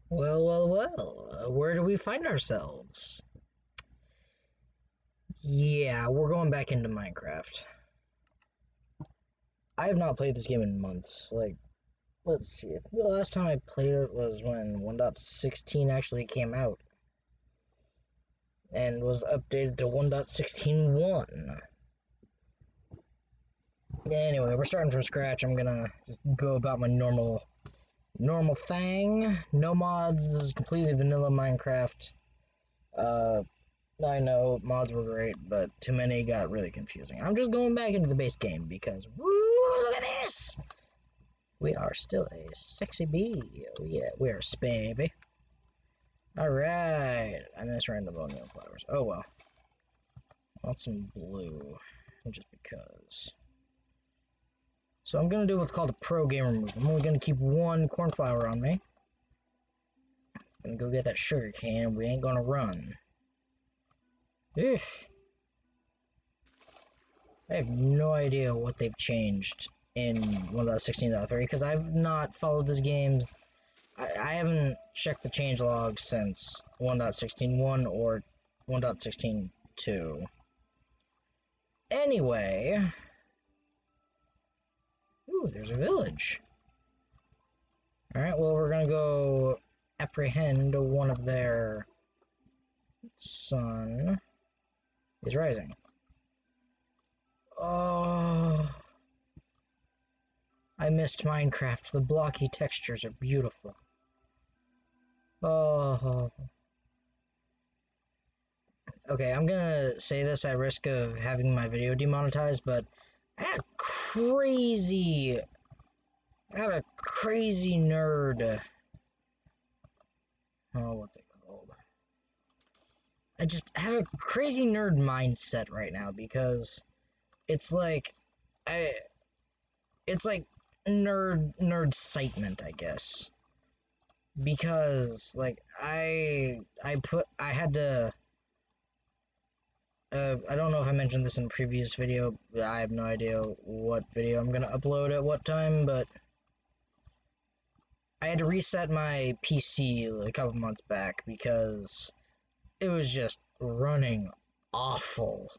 Well, where do we find ourselves? Yeah, we're going back into Minecraft. I have not played this game in months. Like, let's see. The last time I played it was when 1.16 actually came out. And was updated to 1.16.1. Anyway, we're starting from scratch. I'm gonna just go about my normal thing. No mods. This is completely vanilla Minecraft. I know mods were great, but too many got really confusing. I'm just going back into the base game because, woo, look at this! We are still a sexy bee. Oh yeah, we are baby. Alright, I missed random onion flowers. Oh well. I want some blue, just because. So I'm gonna do what's called a pro gamer move. I'm only gonna keep one cornflower on me. Gonna go get that sugar cane. We ain't gonna run. Eesh. I have no idea what they've changed in 1.16.3 because I've not followed this game. I haven't checked the change logs since 1.16.1 or 1.16.2. Anyway. Ooh, there's a village. Alright, well, we're gonna go apprehend one of their sun is rising. Oh, I missed Minecraft. The blocky textures are beautiful. Oh. Okay, I'm gonna say this at risk of having my video demonetized, but I had a crazy nerd. Oh, what's it called? I just have a crazy nerd mindset right now because it's like it's like nerd excitement, I guess. Because like I had to I don't know if I mentioned this in a previous video. I have no idea what video I'm gonna upload at what time, but I had to reset my PC a couple months back because it was just running awful.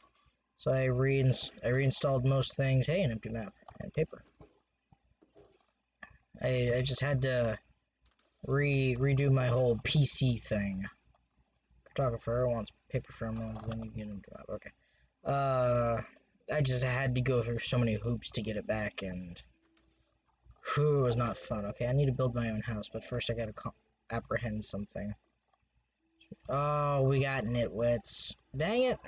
So I reinstalled most things. Hey, an empty map and paper. I just had to redo my whole PC thing. Photographer wants paper from then you get into map. Okay. I just had to go through so many hoops to get it back, and whew, it was not fun. Okay, I need to build my own house, but first I gotta apprehend something. Oh, we got nitwits. Dang it!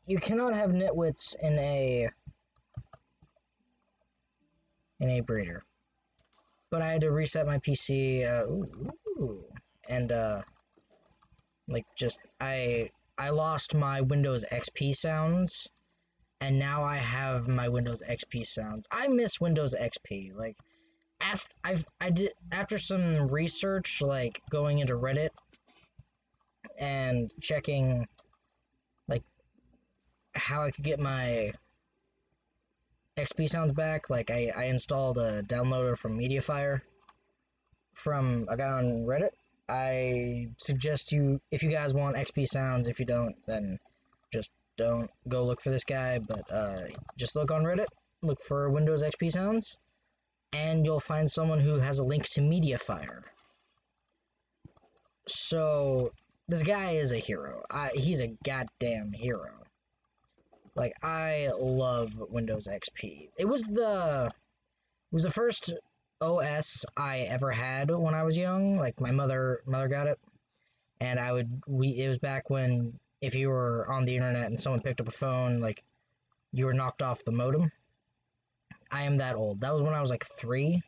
You cannot have nitwits in a breeder. But I had to reset my PC. And like just I lost my Windows XP sounds, and now I have my Windows XP sounds. I miss Windows XP. Like after some research, like going into Reddit and checking like how I could get my XP sounds back. Like I installed a downloader from Mediafire from a guy on Reddit. I suggest if you guys want XP sounds, if you don't, then just don't go look for this guy, but just look on Reddit, look for Windows XP sounds, and you'll find someone who has a link to Mediafire. So, this guy is a hero. He's a goddamn hero. Like, I love Windows XP. It was the first OS I ever had when I was young. Like, my mother got it, and it was back when if you were on the internet and someone picked up a phone, like, you were knocked off the modem. I am that old. That was when I was like 3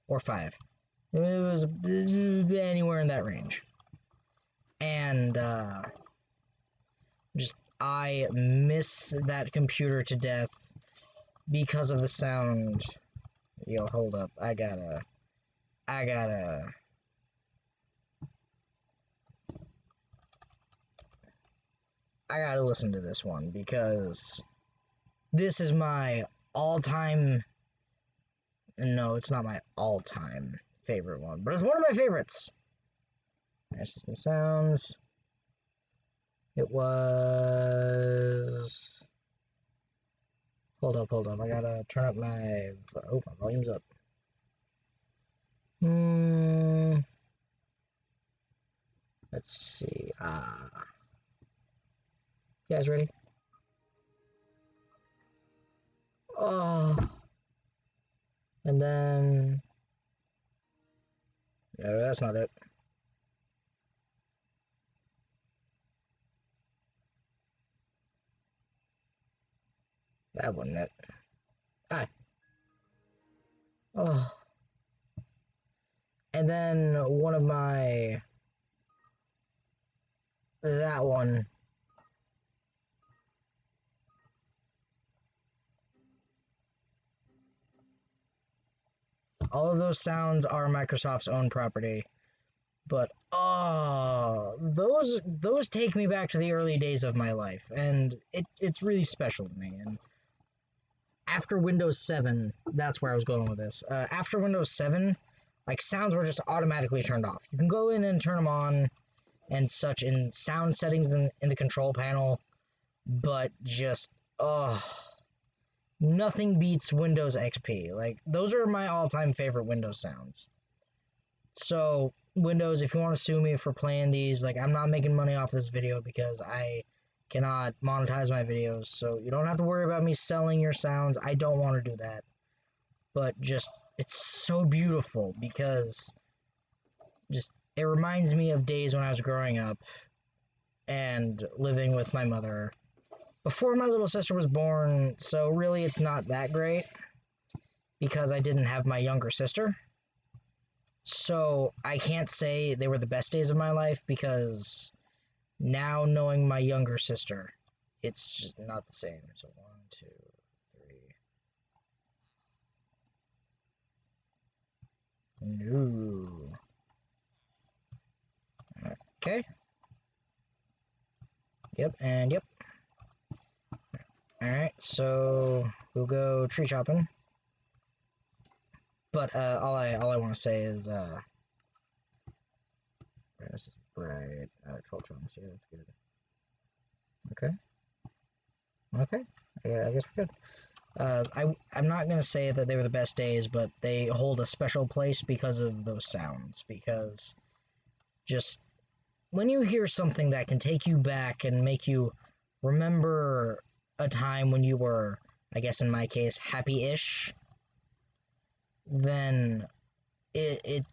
or 5. It was anywhere in that range. And just I miss that computer to death because of the sound. Yo, hold up. I gotta listen to this one because this is my all-time. No, it's not my all-time favorite one, but it's one of my favorites. System sounds. It was... Hold up. I gotta turn up my... Oh, my volume's up. Let's see. You guys ready? Oh. And then... No, that's not it. That wasn't it. Hi. Oh. And then one of my... That one. All of those sounds are Microsoft's own property. But, those take me back to the early days of my life. And it's really special to me. And after Windows 7, that's where I was going with this. After Windows 7, like, sounds were just automatically turned off. You can go in and turn them on and such in sound settings in the control panel, but just, nothing beats Windows XP. Like, those are my all-time favorite Windows sounds. So, Windows, if you want to sue me for playing these, like, I'm not making money off this video because I cannot monetize my videos, so you don't have to worry about me selling your sounds. I don't want to do that. But just, it's so beautiful because just, it reminds me of days when I was growing up and living with my mother before my little sister was born, so really it's not that great because I didn't have my younger sister. So I can't say they were the best days of my life because now knowing my younger sister, it's just not the same. So 1, 2, 3. No. Okay. Yep, and yep. Alright, so we'll go tree chopping. But all I want to say is this is bright. 12 chunks. Yeah, that's good. Okay. Yeah, I guess we're good. I'm not gonna say that they were the best days, but they hold a special place because of those sounds. Because just when you hear something that can take you back and make you remember a time when you were, I guess in my case, happy-ish, then it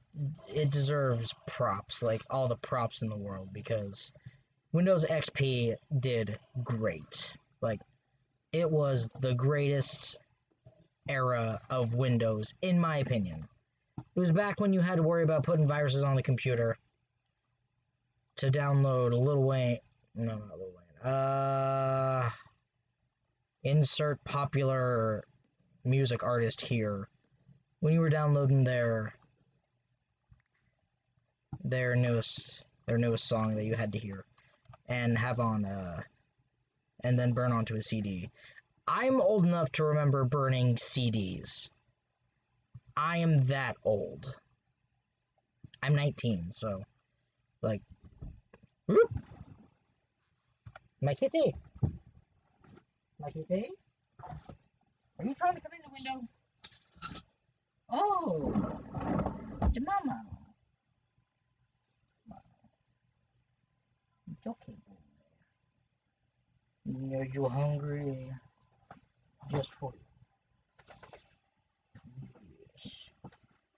deserves props, like all the props in the world, because Windows XP did great. Like, it was the greatest era of Windows, in my opinion. It was back when you had to worry about putting viruses on the computer to download Lil Wayne. No, not Lil Wayne. Insert popular music artist here. When you were downloading their newest song that you had to hear and have on and then burn onto a CD. I'm old enough to remember burning CDs. I am that old. I'm 19, so like, whoop. My kitty. My kitty? Are you trying to come in the window? Oh, your mama. It's okay, boy. Are you hungry? Just for you. Yes.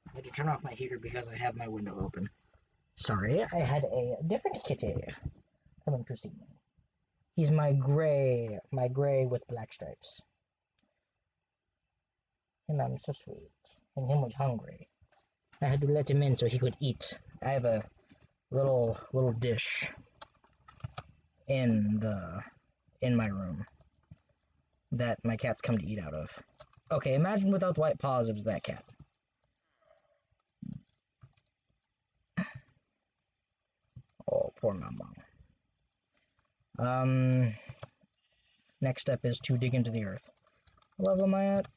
I had to turn off my heater because I have my window open. Sorry, I had a different kitty coming to see me. He's my gray with black stripes. And I'm so sweet. And him was hungry. I had to let him in so he could eat. I have a little dish in my room that my cats come to eat out of. Okay, imagine without the white paws it was that cat. Oh, poor mama. Next step is to dig into the earth. What level am I at?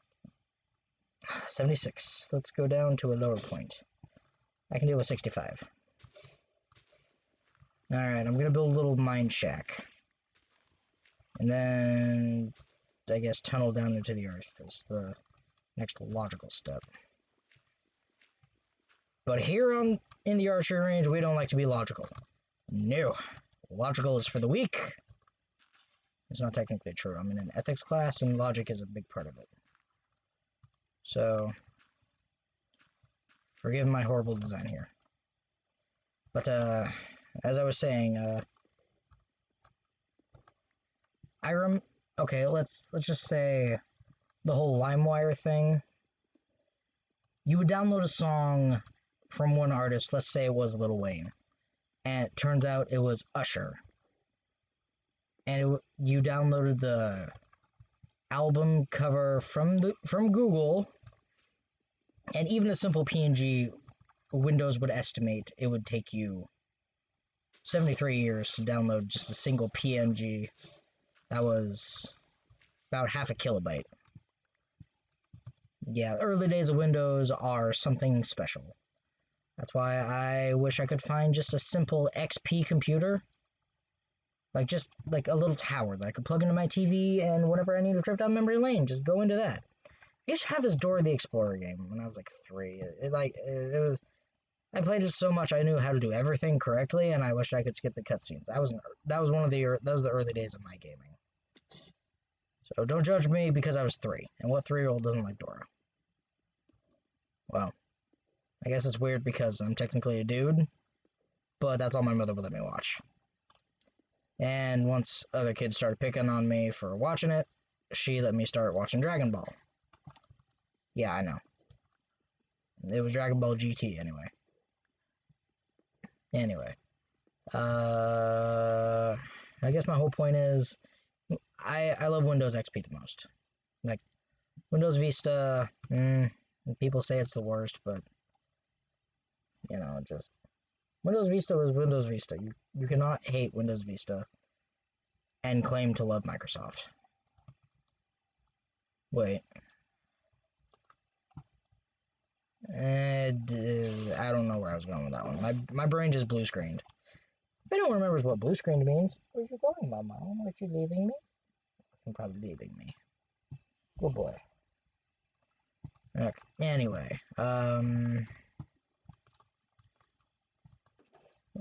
76. Let's go down to a lower point. I can deal with 65. Alright, I'm gonna build a little mine shack. And then, I guess, tunnel down into the earth is the next logical step. But here in the archery range, we don't like to be logical. No. Logical is for the weak. It's not technically true. I'm in an ethics class, and logic is a big part of it. So, forgive my horrible design here. But, as I was saying, okay, let's just say the whole LimeWire thing. You would download a song from one artist, let's say it was Lil Wayne, and it turns out it was Usher. And you downloaded the album cover from Google, and even a simple PNG, Windows would estimate it would take you 73 years to download just a single PNG that was about half a kilobyte. Yeah, the early days of Windows are something special. That's why I wish I could find just a simple XP computer. Like, just like a little tower that I could plug into my TV, and whenever I need a trip down memory lane, just go into that. I used to have this Dora the Explorer game when I was like 3. I played it so much I knew how to do everything correctly, and I wish I could skip the cutscenes. That was the early days of my gaming. So don't judge me because I was 3, and what 3-year-old doesn't like Dora? Well, I guess it's weird because I'm technically a dude, but that's all my mother would let me watch. And once other kids started picking on me for watching it, she let me start watching Dragon Ball. Yeah, I know. It was Dragon Ball GT anyway. I guess my whole point is I love Windows XP the most. Like, Windows Vista, people say it's the worst, but, you know, just, Windows Vista was Windows Vista. You cannot hate Windows Vista and claim to love Microsoft. Wait. And, I don't know where I was going with that one. My brain just blue screened. If anyone remembers what blue screened means, where are you going, Mama? Aren't you leaving me? You're probably leaving me. Good boy. Okay. Anyway,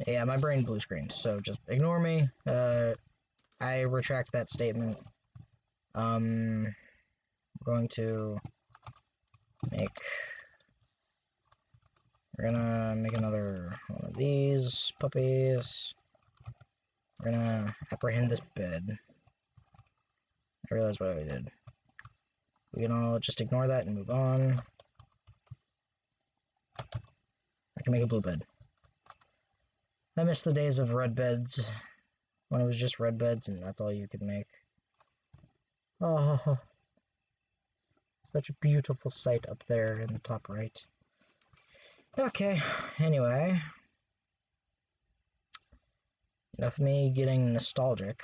yeah, my brain blue screened, so just ignore me. I retract that statement. I'm going to we're gonna make another one of these puppies. We're gonna apprehend this bed. I realized what I did. We can all just ignore that and move on. I can make a blue bed. I miss the days of red beds, when it was just red beds and that's all you could make. Oh, such a beautiful sight up there in the top right. Okay, anyway. Enough of me getting nostalgic.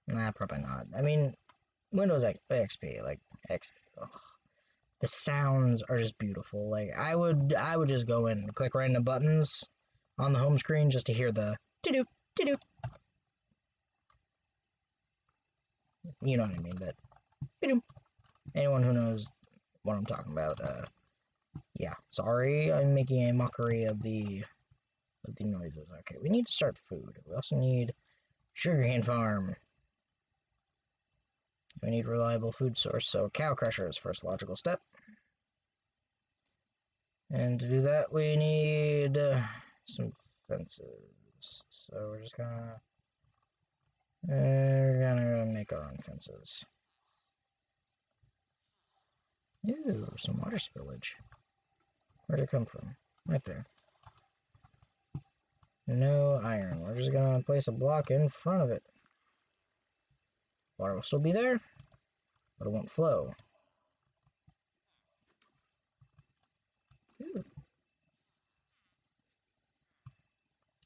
Nah, probably not. I mean, Windows XP, like, the sounds are just beautiful. Like, I would just go in and click random buttons on the home screen just to hear the to-do, to-do. You know what I mean, that to-do. Anyone who knows what I'm talking about, yeah. Sorry, I'm making a mockery of the noises. Okay, we need to start food. We also need sugarcane farm. We need reliable food source, so cow crusher is first logical step. And to do that, we need some fences. So we're just gonna make our own fences. Ooh, some water spillage. Where'd it come from? Right there. No iron. We're just gonna place a block in front of it. Water will still be there, but it won't flow. Ooh.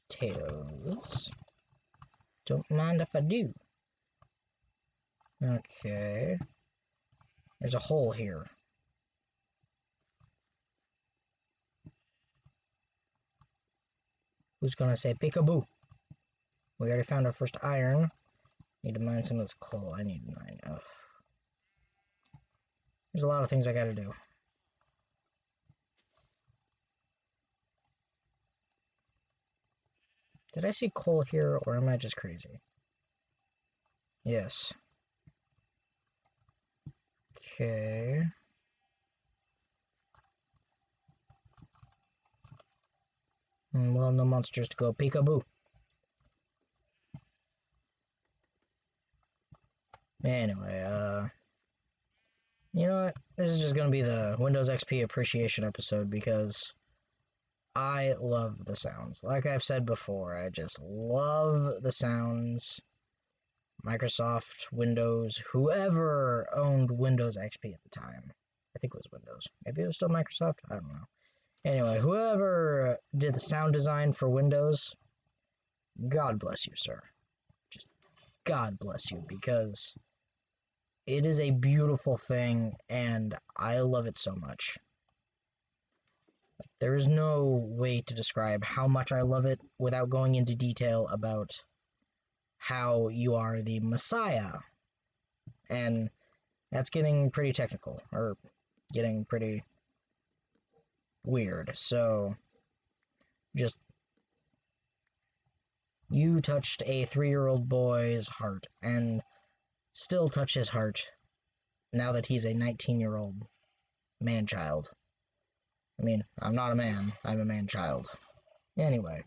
Potatoes. Don't mind if I do. Okay. There's a hole here. Who's gonna say peekaboo? We already found our first iron. Need to mine some of this coal. I need to mine. Oh. There's a lot of things I gotta do. Did I see coal here, or am I just crazy? Yes. Okay. Well, no monsters to go peekaboo. Anyway, you know what? This is just gonna be the Windows XP appreciation episode because I love the sounds. Like I've said before, I just love the sounds. Microsoft, Windows, whoever owned Windows XP at the time. I think it was Windows. Maybe it was still Microsoft? I don't know. Anyway, whoever did the sound design for Windows, God bless you, sir. Just God bless you, because it is a beautiful thing, and I love it so much. There is no way to describe how much I love it without going into detail about how you are the Messiah. And that's getting pretty technical, or getting pretty weird. So, just, you touched a 3-year-old boy's heart, and still touch his heart now that he's a 19-year-old man-child. I mean, I'm not a man, I'm a man-child. Anyway,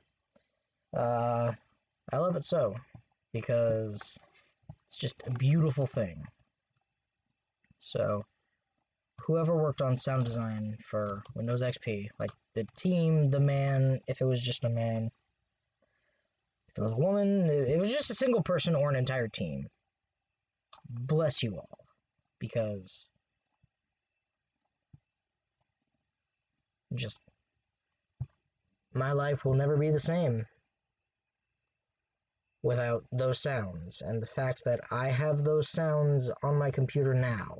I love it so, because it's just a beautiful thing. So, whoever worked on sound design for Windows XP, like the team, the man, if it was just a man, if it was a woman, it was just a single person or an entire team. Bless you all, because just my life will never be the same without those sounds, and the fact that I have those sounds on my computer now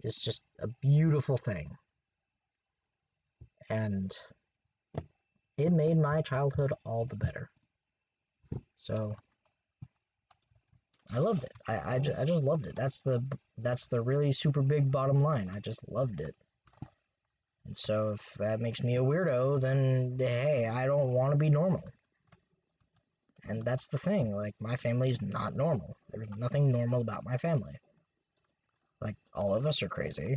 is just a beautiful thing. And it made my childhood all the better. So I loved it. I just loved it. That's the really super big bottom line. I just loved it. And so if that makes me a weirdo, then hey, I don't want to be normal. And that's the thing. Like, my family's not normal. There's nothing normal about my family. Like, all of us are crazy,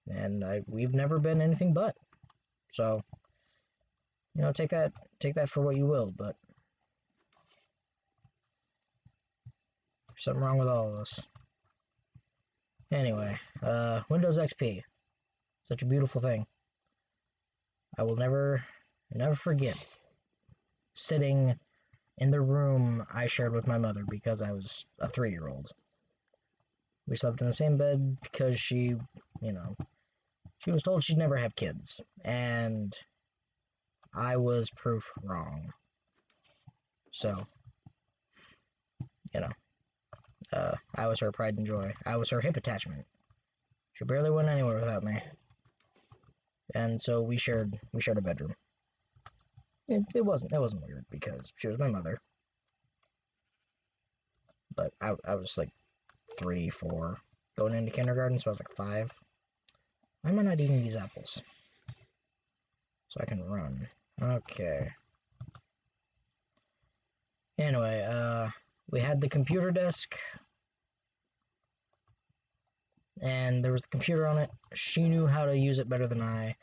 and we've never been anything but. So, you know, take that for what you will. But there's something wrong with all of us. Anyway, Windows XP, such a beautiful thing. I will never forget sitting in the room I shared with my mother because I was a 3-year-old. We slept in the same bed because she, you know, she was told she'd never have kids, and I was proof wrong. So, you know, I was her pride and joy. I was her hip attachment. She barely went anywhere without me. And so we shared a bedroom. It wasn't weird because she was my mother. But I was like 3, 4, going into kindergarten, so I was like 5. Why am I not eating these apples? So I can run. Okay. Anyway, we had the computer desk, and there was the computer on it. She knew how to use it better than I.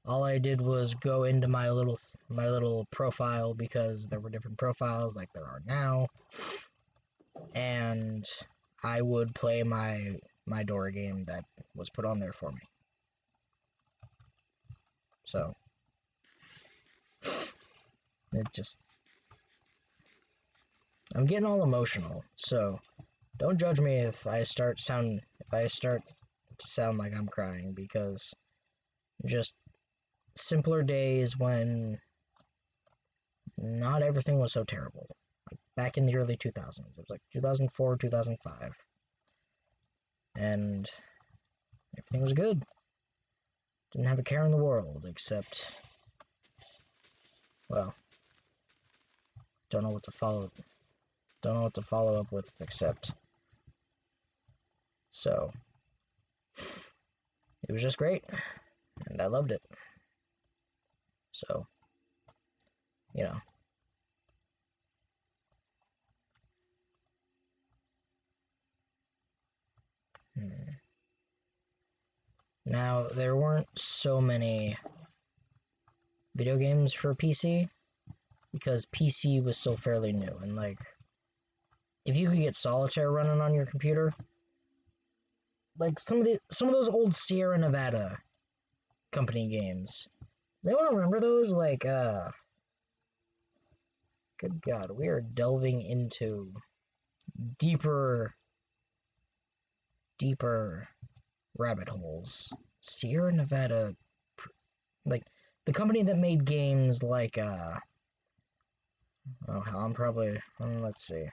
All I did was go into my little profile, because there were different profiles like there are now, and I would play my Dora game that was put on there for me. So it just, I'm getting all emotional. So don't judge me if I start to sound like I'm crying, because just simpler days when not everything was so terrible. Like back in the early 2000s. It was like 2004, 2005. And everything was good. Didn't have a care in the world, except well, don't know what to follow up with except so. It was just great, and I loved it. So, you know. Now, there weren't so many video games for PC, because PC was still fairly new, and like, if you could get Solitaire running on your computer, like some of those old Sierra Nevada company games. Does anyone remember those? Like, good God, we are delving into deeper rabbit holes. Sierra Nevada, like the company that made games like oh hell, I'm probably let's see.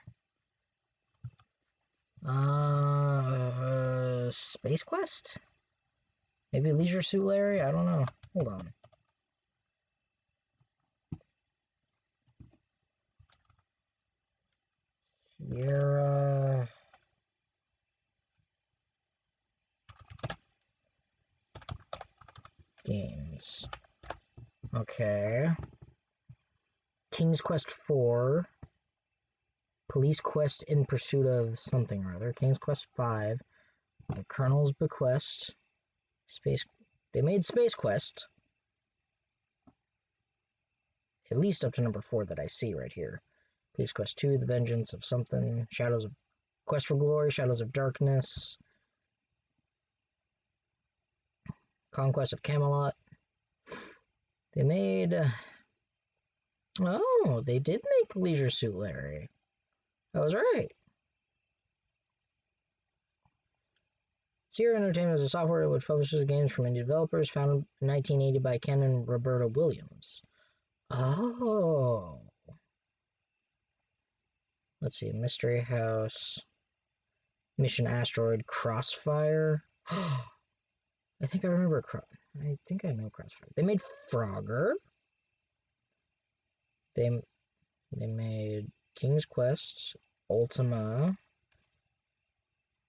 Space Quest? Maybe Leisure Suit Larry? I don't know. Hold on. Sierra Games. Okay. King's Quest 4. Police Quest in Pursuit of something or other. King's Quest 5. The Colonel's Bequest. Space. They made Space Quest. At least up to number 4 that I see right here. Police Quest 2, The Vengeance of something. Shadows of Quest for Glory, Shadows of Darkness. Conquest of Camelot. They made... oh, they did make Leisure Suit Larry. I was right. Sierra Entertainment is a software which publishes games from indie developers, founded in 1980 by Ken and Roberta Williams. Oh. Let's see, Mystery House, Mission Asteroid, Crossfire. I think I remember I think I know Crossfire. They made Frogger. They made King's Quest, Ultima,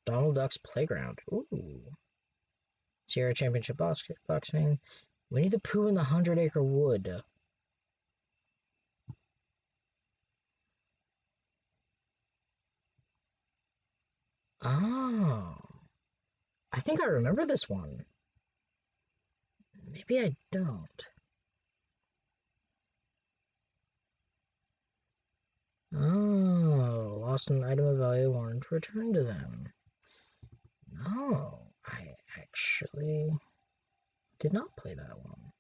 Donald Duck's Playground. Ooh. Sierra Championship Boxing, Winnie the Pooh and the 100-Acre Wood. Oh. I think I remember this one. Maybe I don't. Oh, lost an item of value, wanted to return to them. No, I actually did not play that one.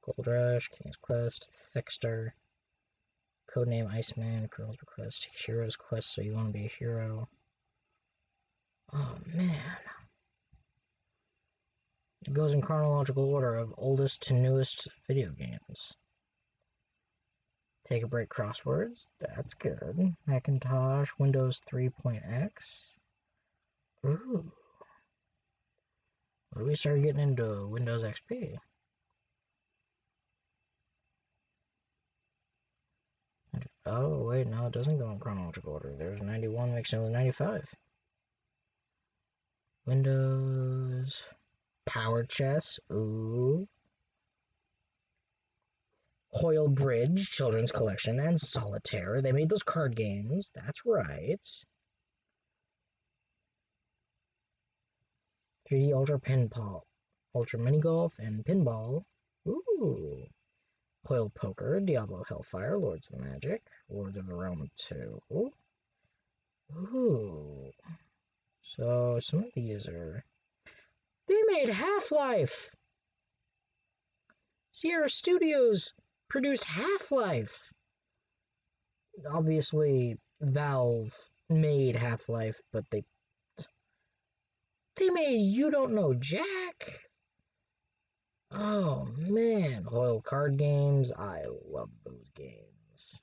Gold Rush, King's Quest, Thickster, Codename Iceman, Colonel's Request, Hero's Quest, so you want to be a hero. Oh man. It goes in chronological order of oldest to newest video games. Take a break crosswords, that's good. Macintosh, Windows 3.x. Ooh. What do we start getting into Windows XP? Oh, wait, no, it doesn't go in chronological order. There's 91 mixed in with 95. Windows. Power Chess. Ooh. Hoyle Bridge, Children's Collection, and Solitaire. They made those card games. That's right. 3D Ultra Pinball. Ultra Mini Golf and Pinball. Ooh. Hoyle Poker, Diablo Hellfire, Lords of Magic, Lords of the Realm 2. Ooh. So some of these are... They made Half-Life! Sierra Studios produced Half-Life! Obviously, Valve made Half-Life, but they made You Don't Know Jack! Oh man, Hoyle card games, I love those games.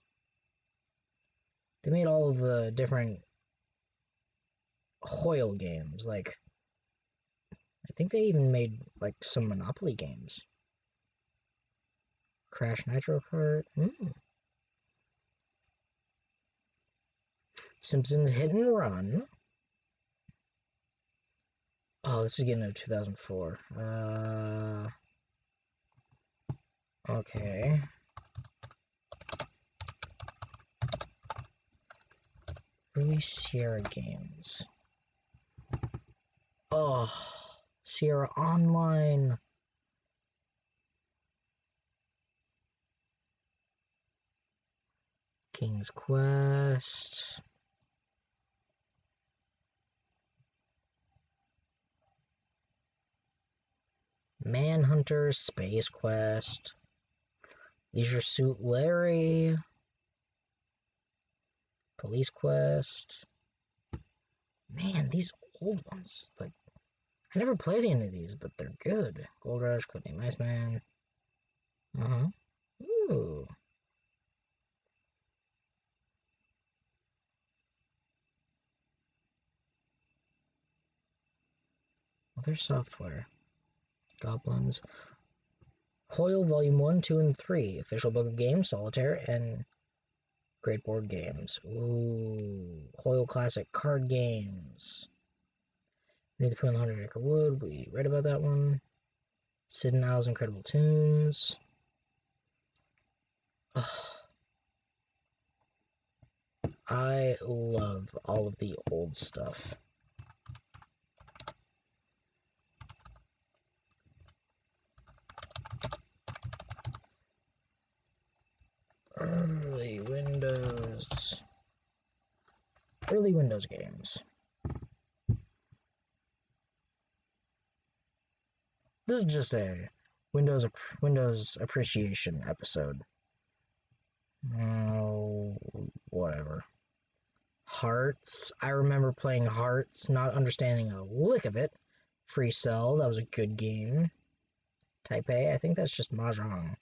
They made all of the different Hoyle games, like think they even made like some Monopoly games. Crash Nitro Kart. Simpsons Hit and Run. Oh, this is getting into 2004. Okay. Early Sierra games. Oh, Sierra Online. King's Quest. Manhunter, Space Quest. Leisure Suit Larry. Police Quest. Man, these old ones. Like, I never played any of these, but they're good. Gold Rush, Codename Iceman. Uh-huh. Ooh. Other software. Goblins. Hoyle Volume 1, 2, and 3. Official Book of Games, Solitaire, and Great Board Games. Ooh. Hoyle Classic Card Games. Need to put in 100 Acre Wood. We read about that one. Sid and Al's Incredible Tunes. Oh, I love all of the old stuff. Early Windows games. This is just a Windows appreciation episode. Oh, whatever. Hearts. I remember playing Hearts, not understanding a lick of it. Free Cell, that was a good game. Taipei, I think that's just Mahjong.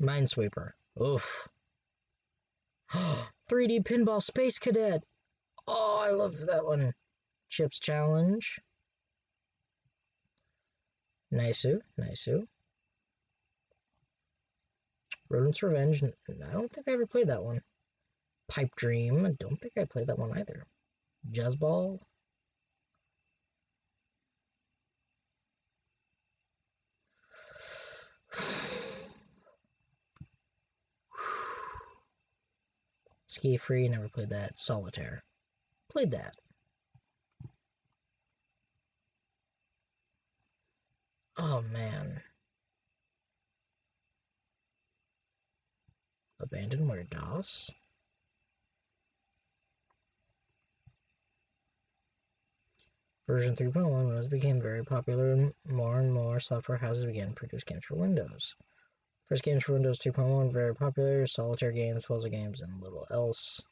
Minesweeper. Oof. 3D Pinball Space Cadet. Oh, I love that one. Chips Challenge. Naisu. Rodent's Revenge. I don't think I ever played that one. Pipe Dream. I don't think I played that one either. Jazzball. Ski Free. Never played that. Solitaire. Played that. Oh, man. Abandonware DOS? Version 3.1 Windows became very popular and more software houses began to produce games for Windows. First games for Windows 3.1 very popular, solitaire games, puzzle games, and little else.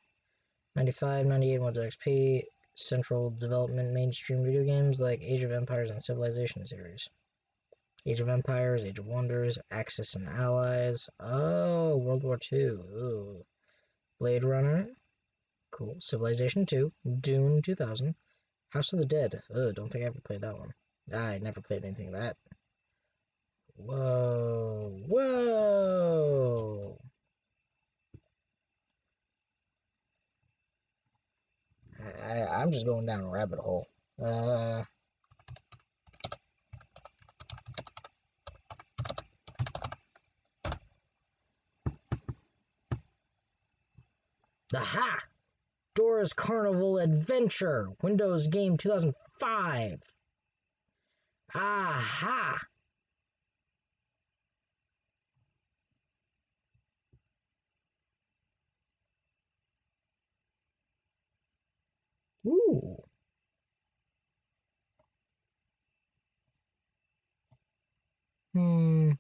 95, 98 Windows XP, central development mainstream video games like Age of Empires and Civilization series. Age of Empires, Age of Wonders, Axis and Allies. Oh, World War II. Ooh. Blade Runner. Cool. Civilization 2. Dune 2000. House of the Dead. Ugh, don't think I ever played that one. I never played anything of that. Whoa. I'm just going down a rabbit hole. Aha! Dora's Carnival Adventure. Windows Game 2005. Aha! Ooh. Hmm.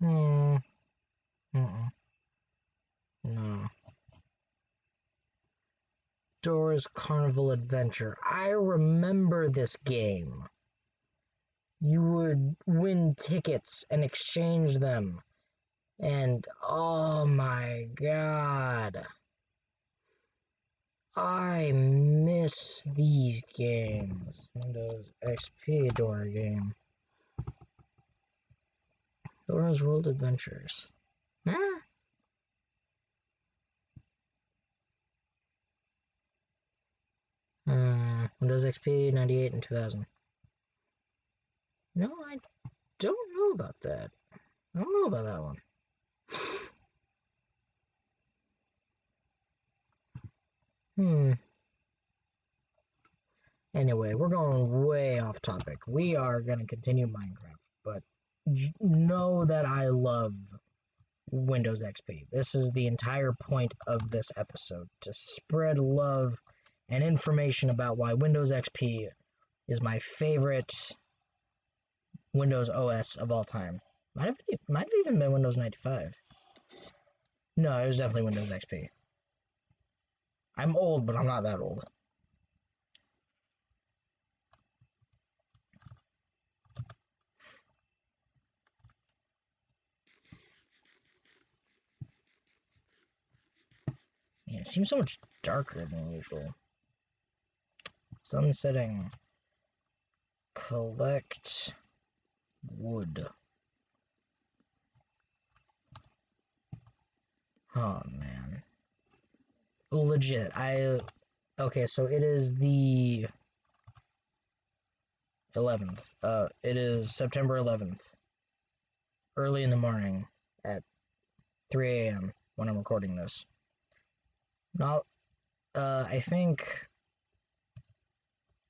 Hmm. Mm-mm. No. Doors Carnival Adventure. I remember this game. You would win tickets and exchange them. And oh my god. I miss these games. Windows XP door game. Dora's World Adventures. Huh? Windows XP 98 and 2000. No, I don't know about that. I don't know about that one. Anyway, we're going way off topic. We are going to continue Minecraft, but know that I love Windows XP. This is the entire point of this episode, to spread love and information about why Windows XP is my favorite Windows OS of all time. Might have even been Windows 95. No, it was definitely Windows XP. I'm old, but I'm not that old. Man, it seems so much darker than usual. Sun setting. Collect wood. Oh, man. Legit, okay, so it is the 11th. It is September 11th. Early in the morning at 3 a.m. when I'm recording this. Now, I think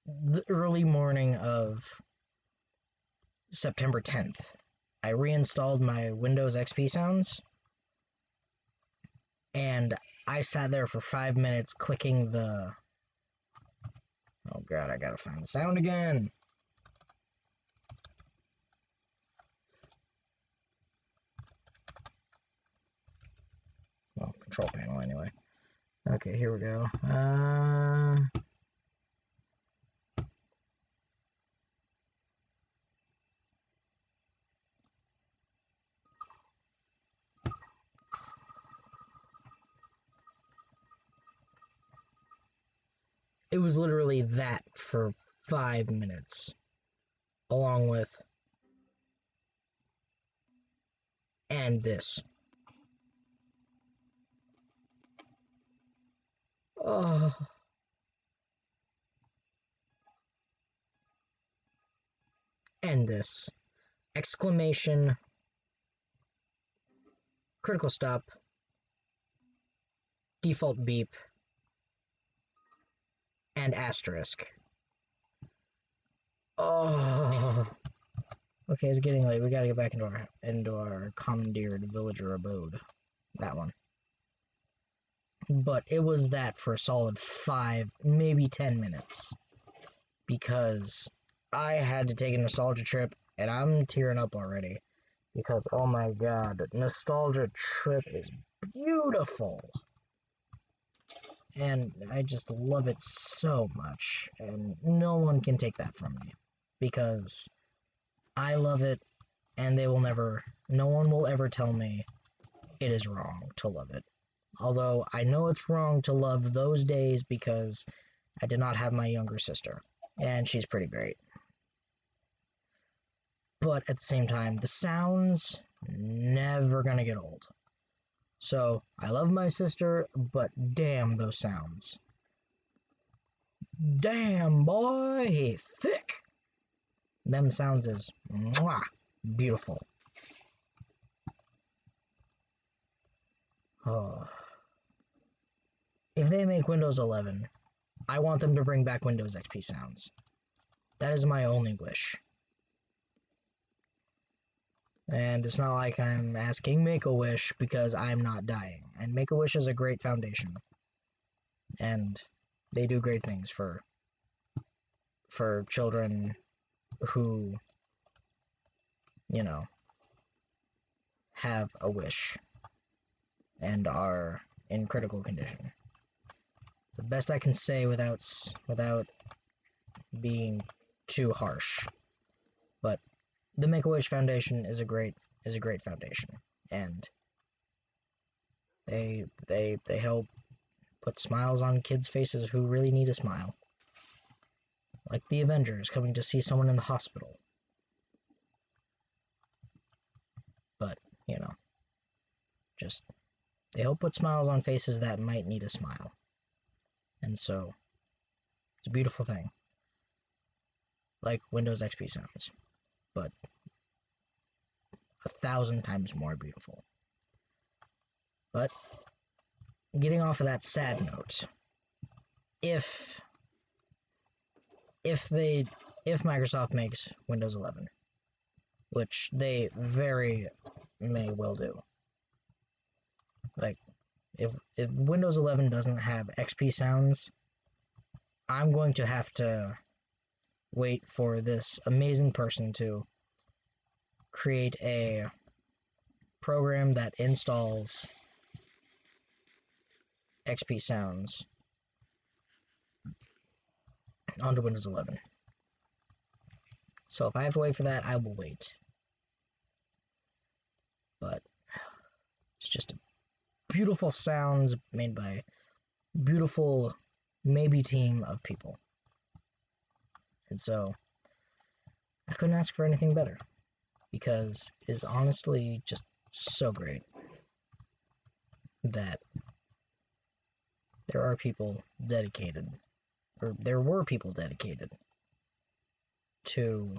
the early morning of September 10th, I reinstalled my Windows XP sounds, and I sat there for 5 minutes clicking the... Oh god, I gotta find the sound again! Well, control panel anyway. Okay, here we go. It was literally that for 5 minutes, along with and this. Oh. And this. Exclamation, critical stop, default beep, and asterisk. Oh. Okay, it's getting late. We gotta get back into our commandeered villager abode. That one. But it was that for a solid 5, maybe 10 minutes. Because I had to take a nostalgia trip, and I'm tearing up already. Because, oh my god, nostalgia trip is beautiful. And I just love it so much. And no one can take that from me. Because I love it, and no one will ever tell me it is wrong to love it. Although I know it's wrong to love those days because I did not have my younger sister. And she's pretty great. But at the same time, the sounds never gonna get old. So I love my sister, but damn those sounds. Damn, boy, he thick. Them sounds is mwah, beautiful. Oh. If they make Windows 11, I want them to bring back Windows XP sounds. That is my only wish. And it's not like I'm asking Make-A-Wish because I'm not dying. And Make-A-Wish is a great foundation. And they do great things for children who, you know, have a wish and are in critical condition. It's the best I can say without being too harsh. But the Make-A-Wish Foundation is a great foundation, and they help put smiles on kids' faces who really need a smile. Like the Avengers coming to see someone in the hospital. But, you know, just they help put smiles on faces that might need a smile. And so, it's a beautiful thing. Like Windows XP sounds, but 1,000 times more beautiful. But, getting off of that sad note, if Microsoft makes Windows 11, which they very may well do, like, if Windows 11 doesn't have XP sounds, I'm going to have to wait for this amazing person to create a program that installs XP sounds onto Windows 11. So if I have to wait for that, I will wait. But it's just beautiful sounds made by beautiful, maybe team of people. And so I couldn't ask for anything better, because it is honestly just so great that there are people dedicated, or there were people dedicated to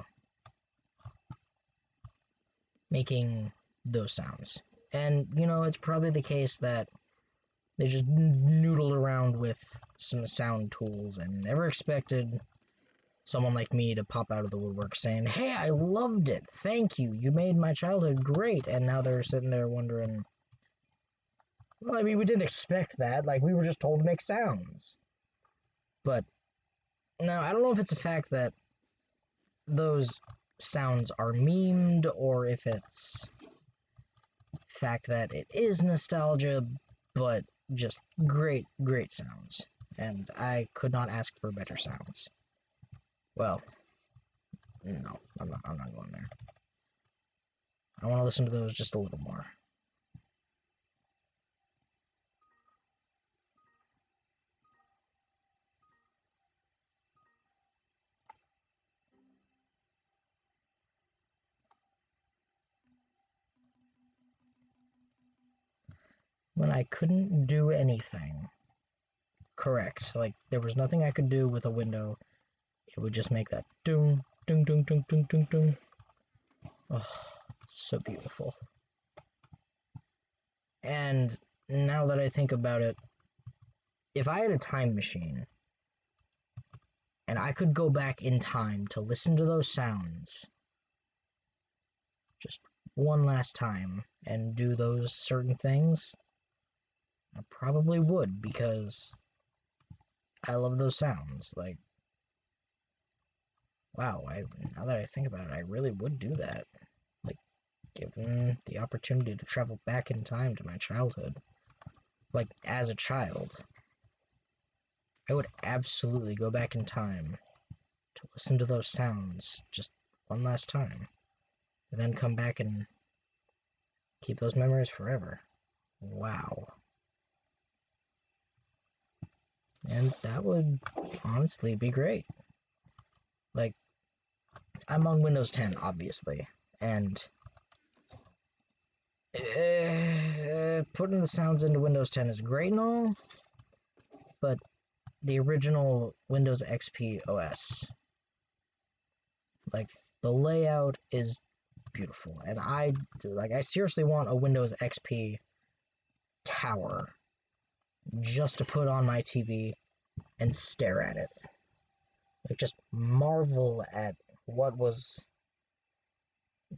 making those sounds. And, you know, it's probably the case that they just noodled around with some sound tools and never expected someone like me to pop out of the woodwork saying, "Hey, I loved it, thank you, you made my childhood great." And now they're sitting there wondering, well, I mean, we didn't expect that, like, we were just told to make sounds. But now, I don't know if it's a fact that those sounds are memed, or if it's fact that it is nostalgia, but just great sounds. And I could not ask for better sounds. Well, no, I'm not going there. I want to listen to those just a little more. When I couldn't do anything. Correct. Like, there was nothing I could do with a window. It would just make that doom, doom, doom, doom, doom, doom, doom. Oh, so beautiful. And now that I think about it, if I had a time machine and I could go back in time to listen to those sounds just one last time and do those certain things, I probably would, because I love those sounds. Like, wow, now that I think about it, I really would do that. Like, given the opportunity to travel back in time to my childhood, like, as a child, I would absolutely go back in time to listen to those sounds just one last time, and then come back and keep those memories forever. Wow. And that would honestly be great. Like, I'm on Windows 10, obviously, and putting the sounds into Windows 10 is great and all, but the original Windows XP OS, like, the layout is beautiful, and I seriously want a Windows XP tower just to put on my TV and stare at it. Like, just marvel at what was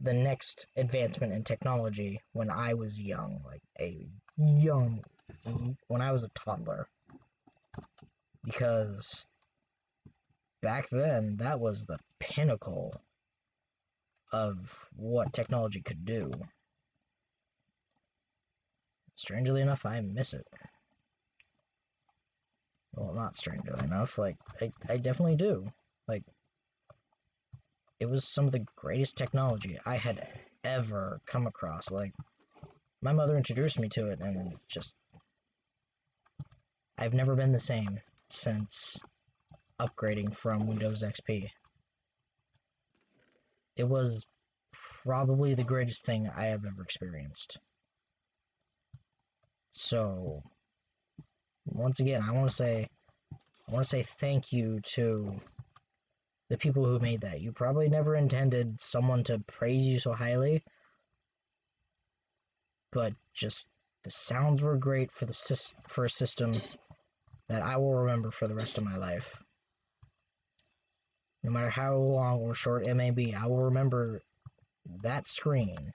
the next advancement in technology when I was young, when I was a toddler. Because back then, that was the pinnacle of what technology could do. Strangely enough, I miss it. Well, not stranger enough. Like, I definitely do. Like, it was some of the greatest technology I had ever come across. Like, my mother introduced me to it, and just, I've never been the same since upgrading from Windows XP. It was probably the greatest thing I have ever experienced. So, once again, I want to say thank you to the people who made that. You probably never intended someone to praise you so highly, but just the sounds were great for for a system that I will remember for the rest of my life. No matter how long or short it may be, I will remember that screen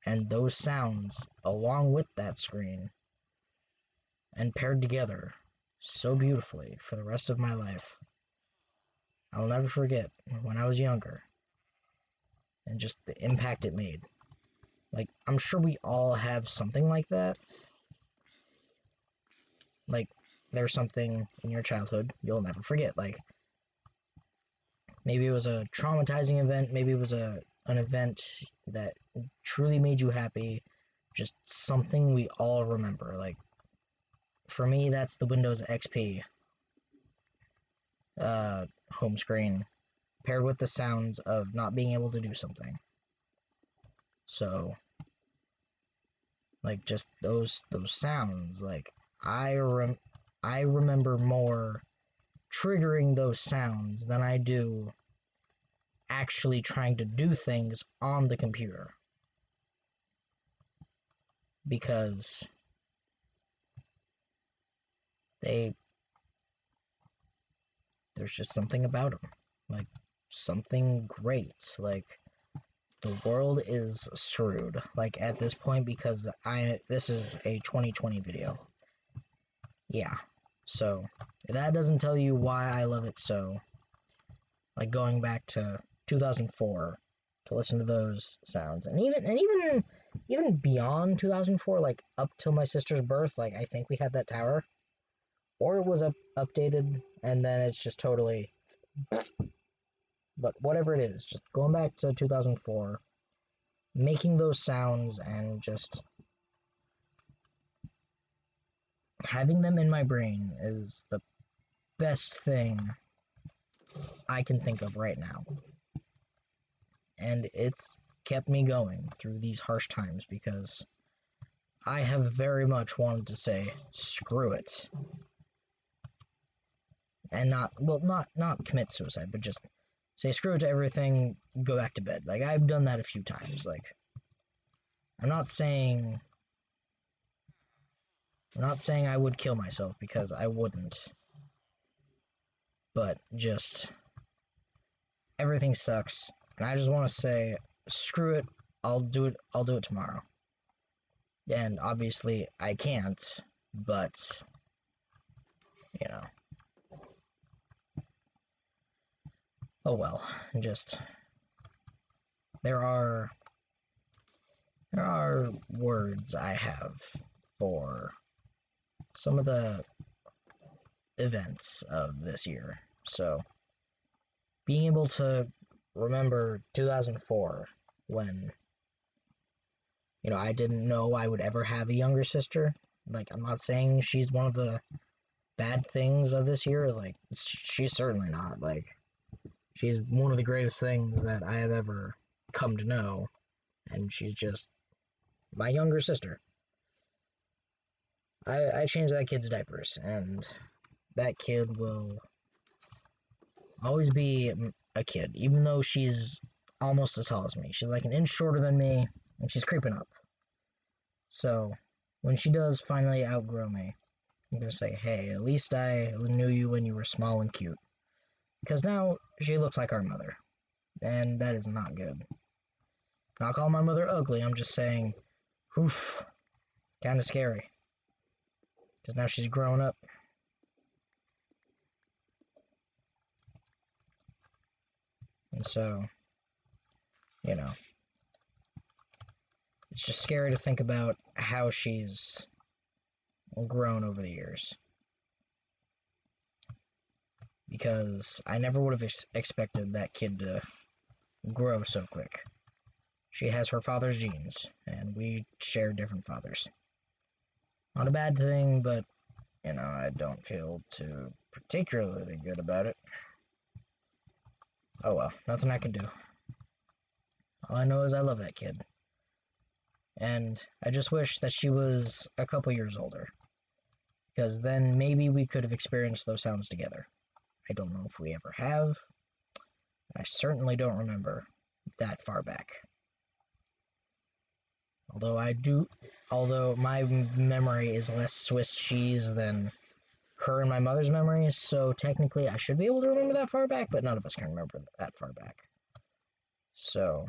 and those sounds along with that screen and paired together so beautifully for the rest of my life. I will never forget when I was younger and just the impact it made. Like, I'm sure we all have something like that. Like, there's something in your childhood you'll never forget. Like, maybe it was a traumatizing event, maybe it was an event that truly made you happy, just something we all remember. Like, for me, that's the Windows XP home screen, paired with the sounds of not being able to do something. So, like, just those sounds, like, I remember more triggering those sounds than I do actually trying to do things on the computer. Because there's just something about them. Like, something great. Like, the world is screwed. Like, at this point, because this is a 2020 video. Yeah. So, if that doesn't tell you why I love it so, like going back to 2004 to listen to those sounds, and even beyond 2004, like up till my sister's birth, like I think we had that tower, or it was updated and then it's just totally, but whatever it is, just going back to 2004, making those sounds and just having them in my brain is the best thing I can think of right now. And it's kept me going through these harsh times because I have very much wanted to say screw it. And not commit suicide, but just say screw it to everything, go back to bed. Like, I've done that a few times. Like, I'm not saying I would kill myself, because I wouldn't. But just everything sucks, and I just want to say screw it. I'll do it tomorrow. And obviously I can't, but you know. Oh well, just there are words I have for some of the events of this year. So, being able to remember 2004, when, I didn't know I would ever have a younger sister. Like, I'm not saying she's one of the bad things of this year. Like, she's certainly not. Like, she's one of the greatest things that I have ever come to know, and she's just my younger sister. I changed that kid's diapers, and that kid will always be a kid, even though she's almost as tall as me. She's like an inch shorter than me, and she's creeping up. So, when she does finally outgrow me, I'm gonna say, hey, at least I knew you when you were small and cute. Because now she looks like our mother, and that is not good. Not calling my mother ugly, I'm just saying, oof, kinda scary. Because now she's grown up. And so, it's just scary to think about how she's grown over the years. because I never would have expected that kid to grow so quick. She has her father's genes, and we share different fathers. Not a bad thing, but, you know, I don't feel too particularly good about it. Oh well, nothing I can do. All I know is I love that kid. And I just wish that she was a couple years older, because then maybe we could have experienced those sounds together. I don't know if we ever have. I certainly don't remember that far back. Although my memory is less Swiss cheese than her and my mother's memory, so technically I should be able to remember that far back, but none of us can remember that far back. So,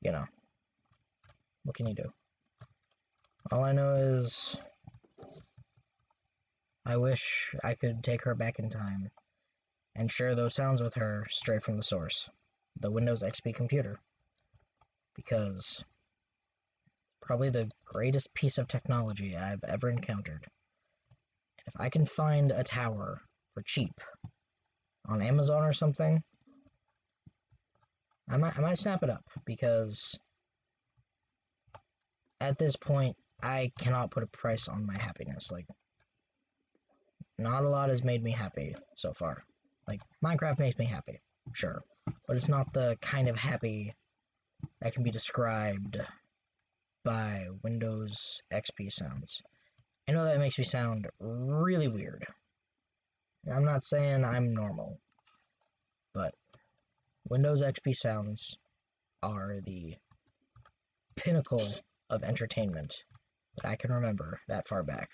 you know, what can you do? All I know is I wish I could take her back in time and share those sounds with her straight from the source, the Windows XP computer, because probably the greatest piece of technology I've ever encountered. And if I can find a tower for cheap on Amazon or something, I might snap it up, because at this point I cannot put a price on my happiness. Like, not a lot has made me happy so far. Like, Minecraft makes me happy, sure, but it's not the kind of happy that can be described by Windows XP sounds. I know that makes me sound really weird. I'm not saying I'm normal, but Windows XP sounds are the pinnacle of entertainment that I can remember that far back.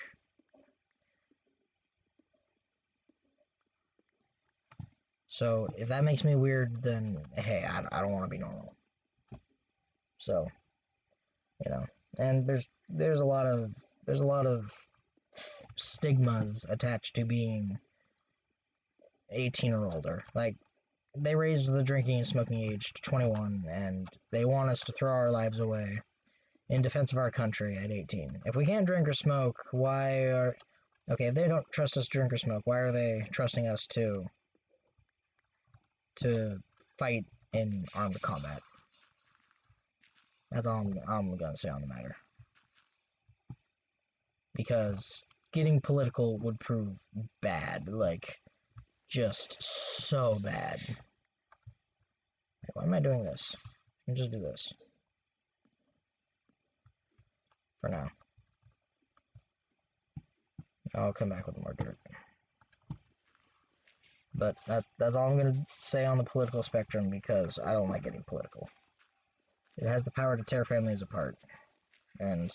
So if that makes me weird, then hey, I don't want to be normal. So, you know, and there's a lot of stigmas attached to being 18 or older. Like, they raised the drinking and smoking age to 21, and they want us to throw our lives away in defense of our country at 18. If we can't drink or smoke, if they don't trust us to drink or smoke, why are they trusting us to fight in armed combat? That's all I'm gonna say on the matter. Because getting political would prove bad, like, just so bad. Why am I doing this? I can just do this. For now. I'll come back with more dirt. But that's all I'm going to say on the political spectrum, because I don't like getting political. It has the power to tear families apart. And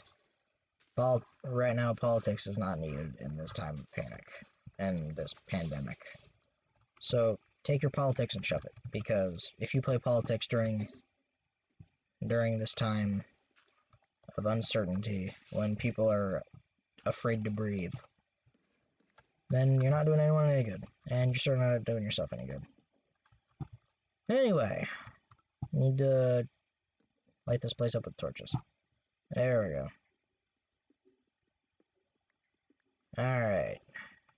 right now, politics is not needed in this time of panic and this pandemic. So take your politics and shove it, because if you play politics during this time of uncertainty, when people are afraid to breathe, then you're not doing anyone any good, and you're certainly not doing yourself any good. Anyway, need to light this place up with torches. There we go. Alright.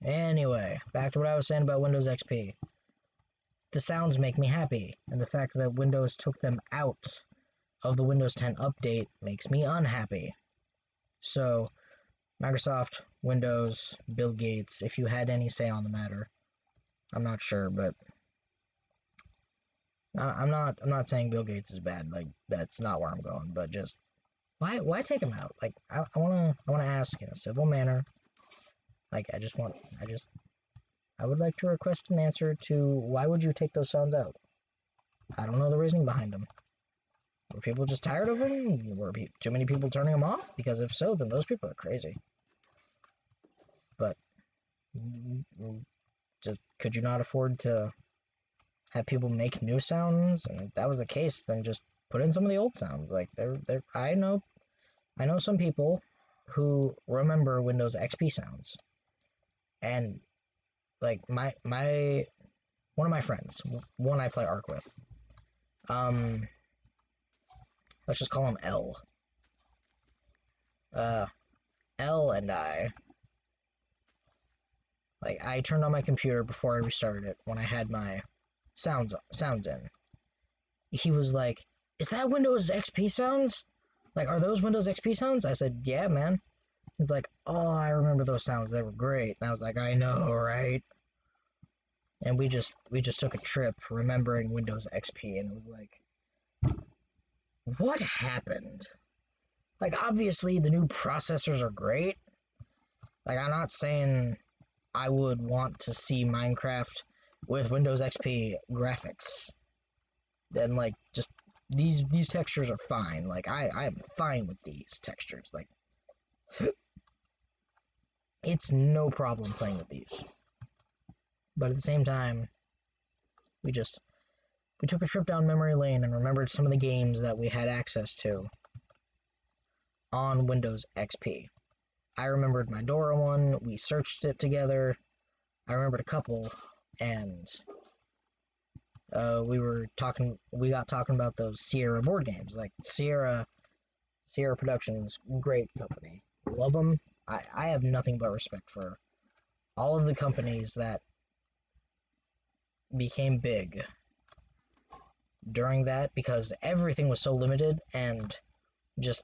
Anyway, back to what I was saying about Windows XP. The sounds make me happy, and the fact that Windows took them out of the Windows 10 update makes me unhappy. So, Microsoft, Windows, Bill Gates, if you had any say on the matter, I'm not sure, but I'm not saying Bill Gates is bad. Like, that's not where I'm going. But just why take him out? Like, I wanna ask in a civil manner. Like, I would like to request an answer to why would you take those sounds out? I don't know the reasoning behind them. Were people just tired of them? Were too many people turning them off? Because if so, then those people are crazy. But just could you not afford to have people make new sounds? And if that was the case, then just put in some of the old sounds. Like, I know some people who remember Windows XP sounds, and like my one of my friends, one I play Ark with, let's just call him L. L and I Like, I turned on my computer before I restarted it when I had my sounds in. He was like, "Is that Windows XP sounds? Like, are those Windows XP sounds?" I said, "Yeah, man." It's like, "Oh, I remember those sounds. They were great." And I was like, "I know, right?" And we just took a trip remembering Windows XP, and it was like, what happened? Like, obviously the new processors are great. Like, I'm not saying I would want to see Minecraft with Windows XP graphics. Then, like, just these textures are fine. Like, I'm fine with these textures. Like, it's no problem playing with these. But at the same time, we took a trip down memory lane and remembered some of the games that we had access to on Windows XP. I remembered my Dora one. We searched it together. I remembered a couple, and we got talking about those Sierra board games. Like, Sierra Productions, great company. Love them. I have nothing but respect for all of the companies that became big during that, because everything was so limited, and just,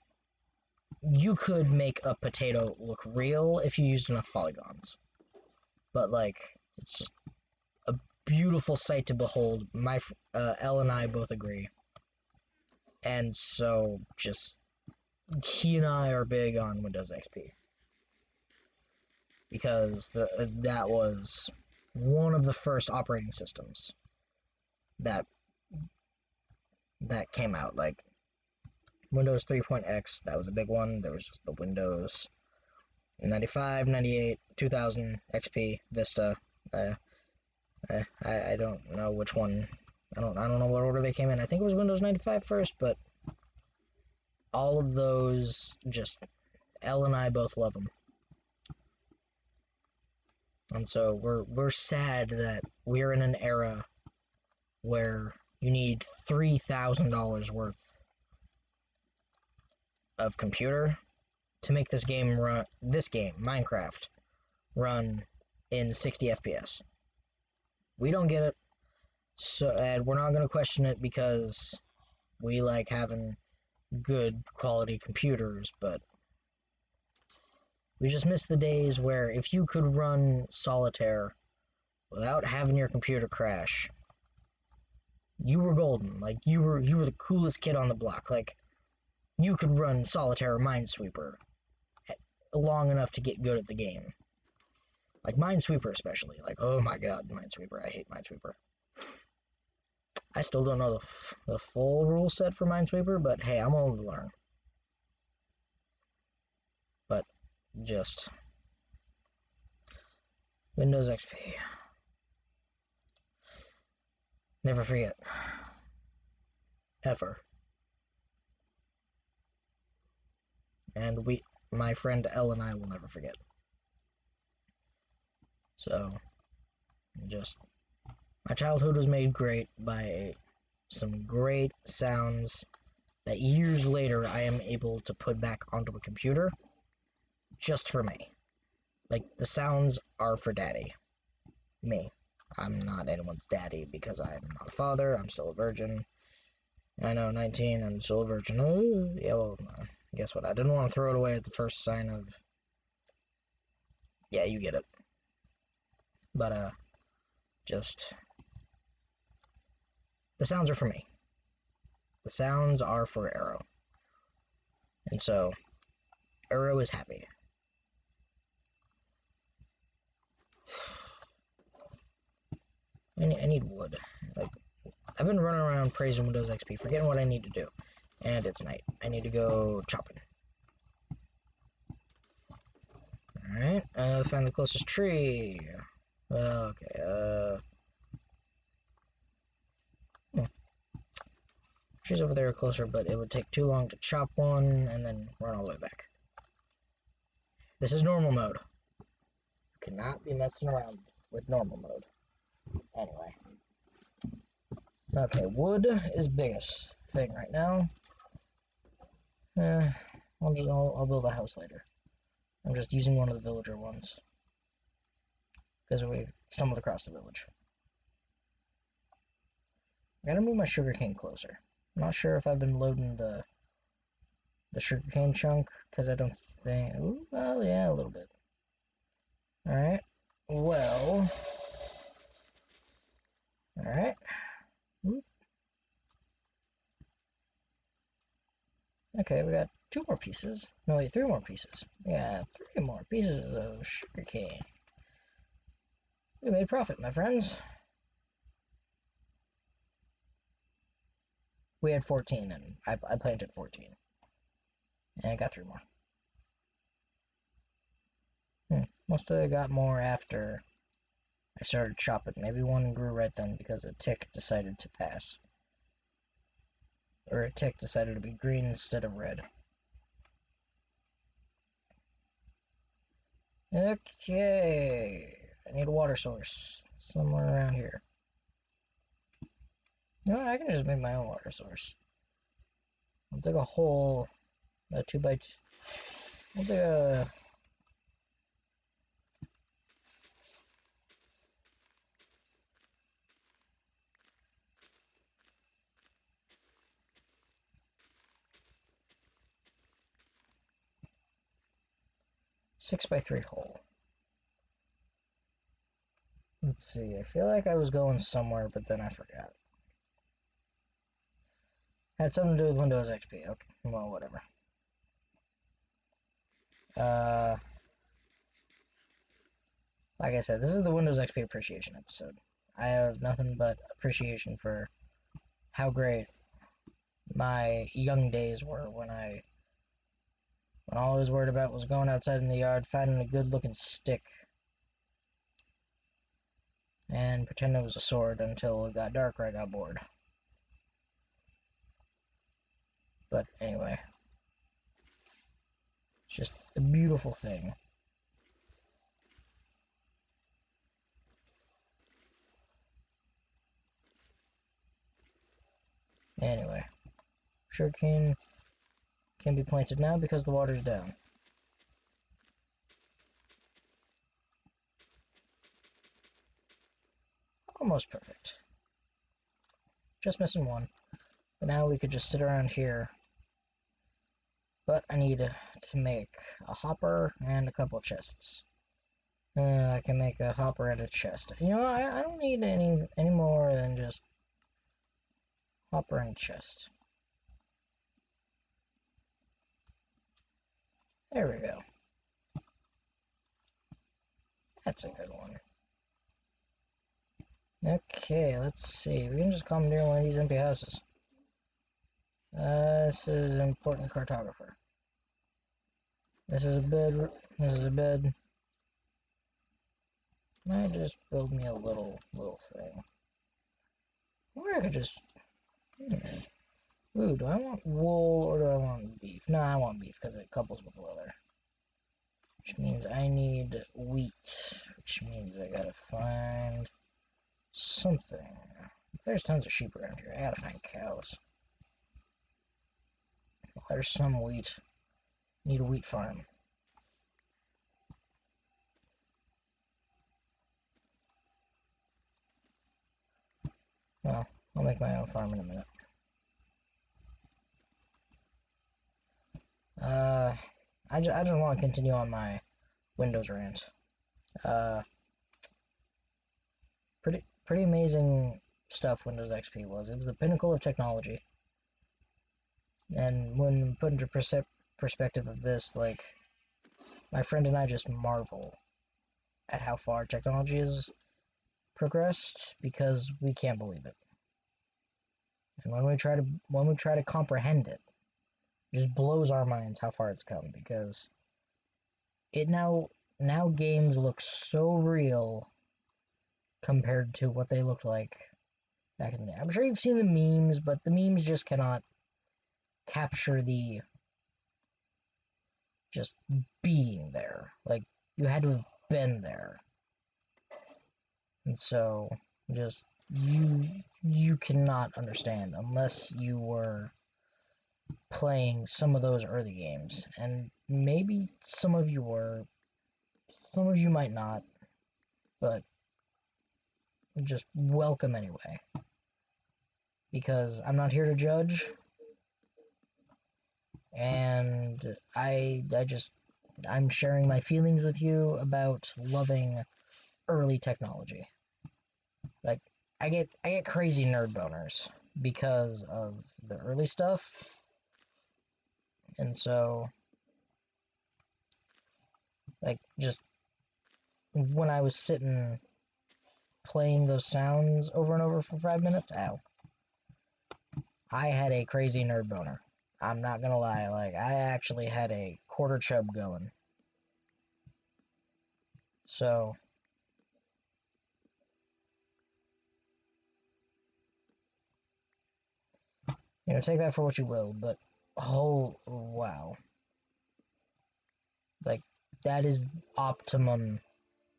you could make a potato look real if you used enough polygons. But, like, it's just a beautiful sight to behold. Elle and I both agree. And so, just, he and I are big on Windows XP. Because that was one of the first operating systems that came out. Like, Windows 3.x, that was a big one. There was just the Windows 95, 98, 2000, XP, Vista. I don't know which one. I don't know what order they came in. I think it was Windows 95 first, but all of those, just, Elle and I both love them. And so we're sad that we're in an era where you need $3,000 worth of computer to make this game, Minecraft, run in 60 FPS. We don't get it, so, and we're not going to question it because we like having good quality computers, but we just miss the days where if you could run solitaire without having your computer crash, you were golden. Like, you were the coolest kid on the block. Like, you could run solitaire or Minesweeper long enough to get good at the game. Like, Minesweeper especially. Like, oh my god, Minesweeper. I hate Minesweeper. I still don't know the full rule set for Minesweeper, but hey, I'm willing to learn. But, just, Windows XP. Never forget. Ever. And my friend Elle and I will never forget. So, just, my childhood was made great by some great sounds that years later I am able to put back onto a computer just for me. Like, the sounds are for daddy. Me. I'm not anyone's daddy because I'm not a father. I'm still a virgin. I know, 19, I'm still a virgin. Oh, yeah, well, guess what? I didn't want to throw it away at the first sign of... Yeah, you get it. But, just... the sounds are for me. The sounds are for Arrow. And so, Arrow is happy. I need wood. Like, I've been running around praising Windows XP, forgetting what I need to do. And it's night. I need to go chopping. Alright, find the closest tree. Okay, trees over there are closer, but it would take too long to chop one and then run all the way back. This is normal mode. You cannot be messing around with normal mode. Anyway. Okay, wood is biggest thing right now. I'll build a house later. I'm just using one of the villager ones. because we stumbled across the village. I gotta move my sugarcane closer. I'm not sure if I've been loading the sugarcane chunk, because I don't think... Ooh, well, yeah, a little bit. Alright. Well... Alright. Okay, we got 2 more pieces. No, wait, 3 more pieces. Yeah, 3 more pieces of sugarcane. We made profit, my friends. We had 14, and I planted 14. And I got 3 more. Must have got more after I started chopping. Maybe one grew right then because a tick decided to pass. Or a tick decided to be green instead of red. Okay. I need a water source somewhere around here. No, I can just make my own water source. I'll dig a hole, a 2x2. I'll dig a... Six by 3 hole. Let's see, I feel like I was going somewhere, but then I forgot. Had something to do with Windows XP. Okay, well, whatever. Like I said, this is the Windows XP appreciation episode. I have nothing but appreciation for how great my young days were when all I was worried about was going outside in the yard, finding a good-looking stick, and pretending it was a sword until it got dark or I got bored. But anyway, it's just a beautiful thing. Anyway, sugarcane can be planted now because the water's down. Almost perfect. Just missing one. But now we could just sit around here. But I need to make a hopper and a couple chests. I can make a hopper and a chest. You know, I don't need any more than just hopper and chest. There we go. That's a good one. Okay, let's see. We can just commandeer one of these empty houses. This is important cartographer. This is a bed. This is a bed. Might just build me a little thing. Or I could just... Ooh, do I want wool or do I want beef? No, I want beef because it couples with leather. Which means I need wheat. Which means I gotta find something. There's tons of sheep around here. I gotta find cows. There's some wheat. Need a wheat farm. Well, I'll make my own farm in a minute. I just want to continue on my Windows rant. Pretty amazing stuff Windows XP was. It was the pinnacle of technology. And when put into perspective of this, like, my friend and I just marvel at how far technology has progressed because we can't believe it. And when we try to comprehend it, it just blows our minds how far it's come because it now games look so real compared to what they looked like back in the day. I'm sure you've seen the memes, but the memes just cannot capture the just being there. Like, you had to have been there. And so, just, you cannot understand unless you were playing some of those early games. And maybe some of you were, some of you might not. but just welcome anyway. Because I'm not here to judge, and I'm sharing my feelings with you about loving early technology. Like, I get crazy nerd boners because of the early stuff, and so, like, just when I was sitting playing those sounds over and over for 5 minutes, ow, I had a crazy nerd boner. I'm not gonna lie, like, I actually had a quarter chub going. So, take that for what you will, but oh, wow. Like, that is optimum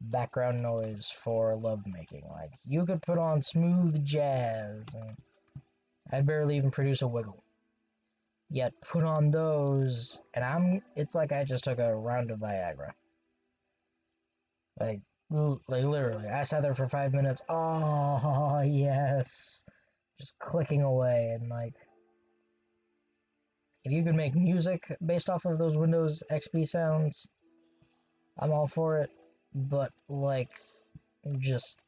background noise for lovemaking. Like, you could put on smooth jazz, and I'd barely even produce a wiggle. Yet, put on those, and it's like I just took a round of Viagra. Like literally, I sat there for 5 minutes, oh, yes, just clicking away, and like, if you could make music based off of those Windows XP sounds, I'm all for it, but, like, just,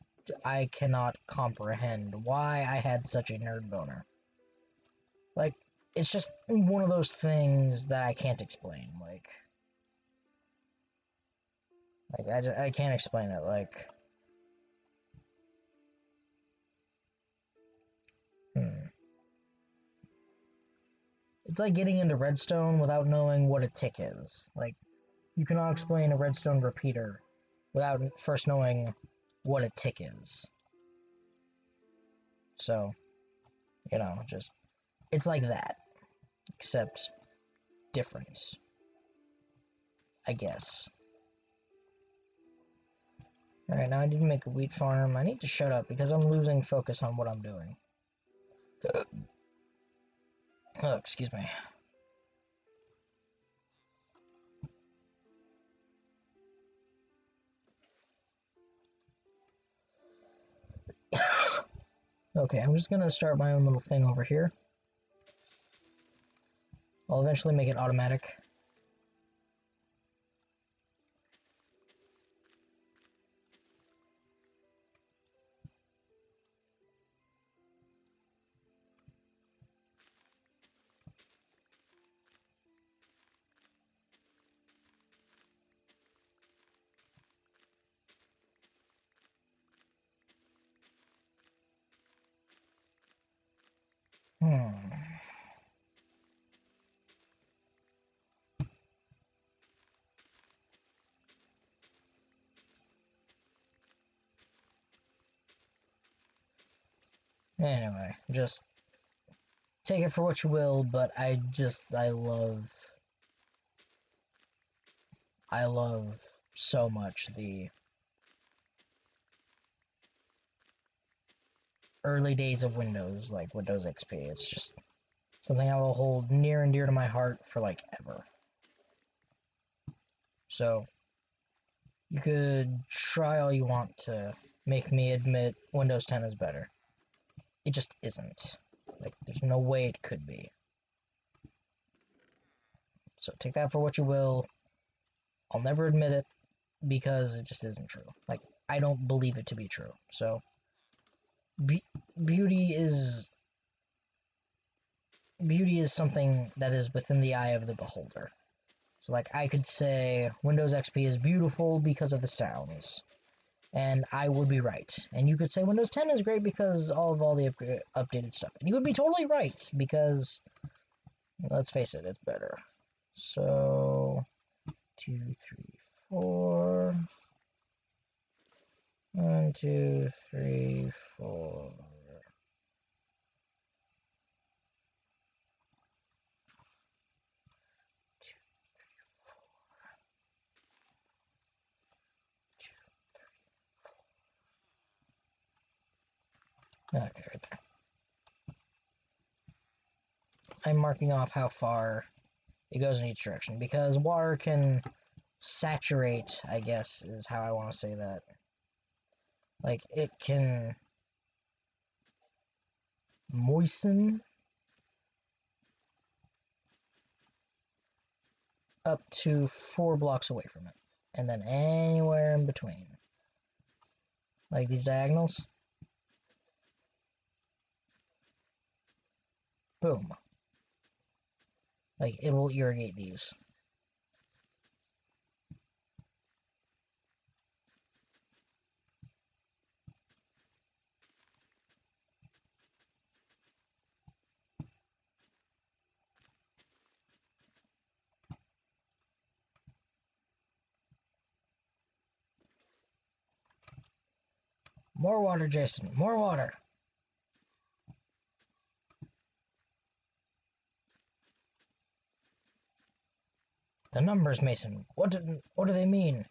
I cannot comprehend why I had such a nerd boner. Like, it's just one of those things that I can't explain, like, I can't explain it, like, It's like getting into redstone without knowing what a tick is. Like, you cannot explain a redstone repeater without first knowing what a tick is. So, just, it's like that, except different, I guess. Alright, now I need to make a wheat farm. I need to shut up because I'm losing focus on what I'm doing. Oh, excuse me. Okay, I'm just gonna start my own little thing over here. I'll eventually make it automatic. Anyway, just take it for what you will, but I love so much the early days of Windows, like Windows XP. It's just something I will hold near and dear to my heart for, like, ever. So, you could try all you want to make me admit Windows 10 is better. It just isn't. Like, there's no way it could be. So take that for what you will. I'll never admit it because it just isn't true. Like, I don't believe it to be true. So, beauty is something that is within the eye of the beholder. So, like, I could say Windows XP is beautiful because of the sounds, and I would be right. And you could say Windows 10 is great because all the updated stuff. And you would be totally right because, let's face it, it's better. So, 2, 3, 4. 1, 2, 3, 4. Okay, right there. I'm marking off how far it goes in each direction because water can saturate, I guess, is how I want to say that. Like, it can moisten up to 4 blocks away from it. And then anywhere in between. Like these diagonals. Boom. Like, it will irrigate these. More water, Jason. More water. The numbers, Mason. What do they mean?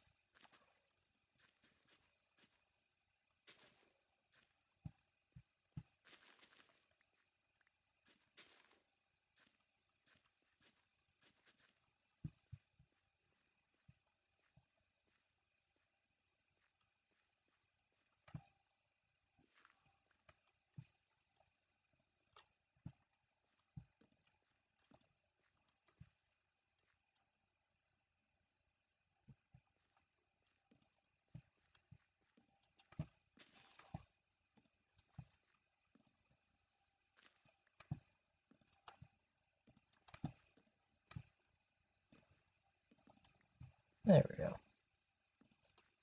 There we go.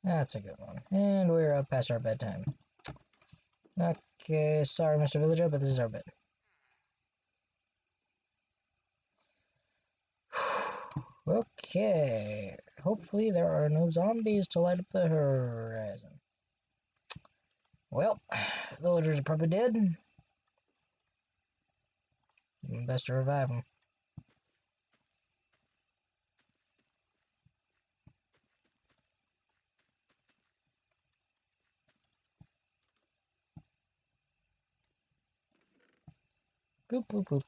That's a good one. And we're up past our bedtime. Okay, sorry, Mr. Villager, but this is our bed. Okay. Hopefully there are no zombies to light up the horizon. Well, villagers are probably dead. Best to revive them. Boop, boop, boop.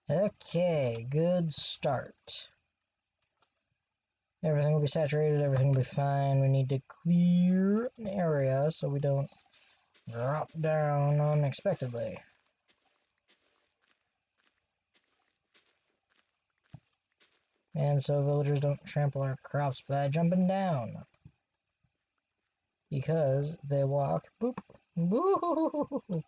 Okay, good start. Everything will be saturated, everything will be fine. We need to clear an area so we don't drop down unexpectedly. And so villagers don't trample our crops by jumping down. Because they walk, boop, boop.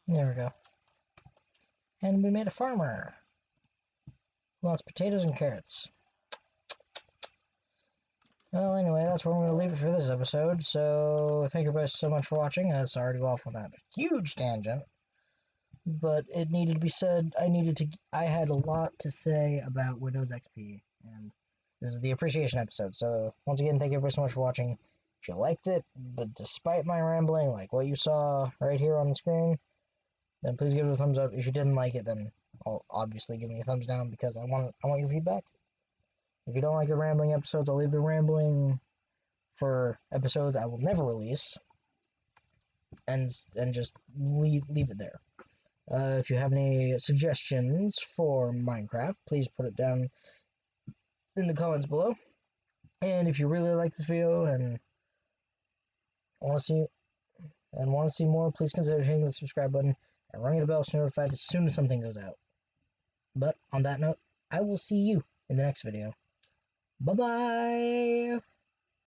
There we go. And we made a farmer who wants potatoes and carrots. Well, anyway, that's where I'm going to leave it for this episode. So, thank you guys so much for watching. Sorry to go off on that huge tangent, but it needed to be said. I had a lot to say about Windows XP, and this is the appreciation episode. So, once again, thank you everybody so much for watching. If you liked it, but despite my rambling, like what you saw right here on the screen, then please give it a thumbs up. If you didn't like it, then I'll obviously give me a thumbs down because I want your feedback. If you don't like the rambling episodes, I'll leave the rambling for episodes I will never release, and just leave it there. If you have any suggestions for Minecraft, please put it down in the comments below. And if you really like this video and want to see and want to see more, please consider hitting the subscribe button and ringing the bell so you're notified as soon as something goes out. But on that note, I will see you in the next video. Bye-bye!